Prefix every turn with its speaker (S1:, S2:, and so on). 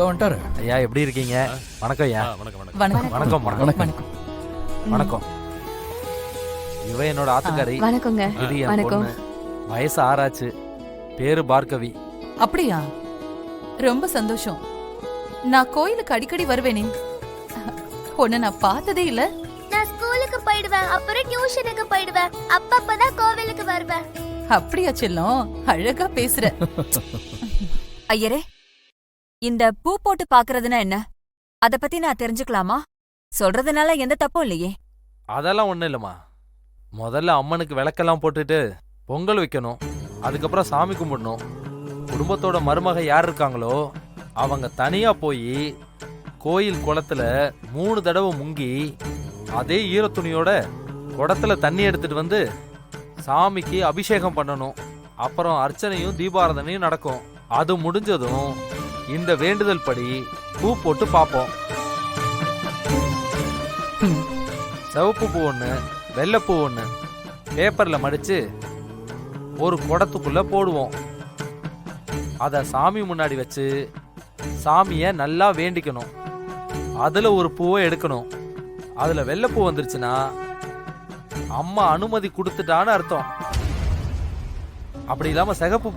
S1: வந்துட்டாரு.
S2: ஐயா எப்படி இருக்கீங்க? வணக்கம் ஐயா.
S3: வணக்கம் வணக்கம்.
S4: வணக்கம்
S2: வணக்கம் வணக்கம்
S4: வணக்கம்.
S2: வணக்கம். இவ என்னோட ஆத்துக்காரி.
S5: வணக்கங்க.
S2: இது என்
S5: வணக்கம்.
S2: பொண்ணு. வயசு 6 ஆச்சு. பேரு பார்கவி.
S4: அப்படியா? ரொம்ப சந்தோஷம். நான் கோயிலுக்கு அடிக்கடி வருவேனே, உன்னை நான் பார்த்ததே இல்ல.
S6: நான் ஸ்கூலுக்கு போயிடுவேன், அப்புறம் டியூஷனுக்கு போயிடுவேன், அப்பப்பதான் கோவிலுக்கு வருவேன்.
S4: அப்படியா செல்லம்? அழகா பேசுற.
S7: ஐயரே, இந்த பூ போட்டு பாக்குறதுன்னா என்ன? அத பத்தி நான் தெரிஞ்சுக்கலாமா? சொல்றதுனால எந்த தப்பும் இல்லையே.
S2: அதெல்லாம் ஒண்ணும் இல்லம்மா. முதல்ல அம்மனுக்கு விளக்கெல்லாம் போட்டுட்டு பொங்கல் வைக்கணும். அதுக்கப்புறம் சாமி கும்பிடணும். குடும்பத்தோட மருமக யார் இருக்காங்களோ அவங்க தனியா போய் கோயில் குளத்துல 3 தடவை முங்கி அதே ஈரத்துணியோட குடத்துல தண்ணி எடுத்துட்டு வந்து சாமிக்கு அபிஷேகம் பண்ணணும். அப்புறம் அர்ச்சனையும் தீபாராதனையும் நடக்கும். அது முடிஞ்சதும் இந்த வேண்டுதல் படி பூ போட்டு பார்ப்போம். சிவப்பு பூ ஒன்று, வெள்ளைப்பூ ஒன்று பேப்பர்ல மடிச்சு ஒரு குடத்துக்குள்ள போடுவோம். அத சாமி முன்னாடி வச்சு சாமிய நல்லா வேண்டிக்கணும். அதுல ஒரு பூவை எடுக்கணும். அதுல வெள்ளைப்பூ வந்துருச்சுன்னா அம்மா அனுமதி கொடுத்துட்டான்னு அர்த்தம். அப்படி இல்லாம சிகப்பு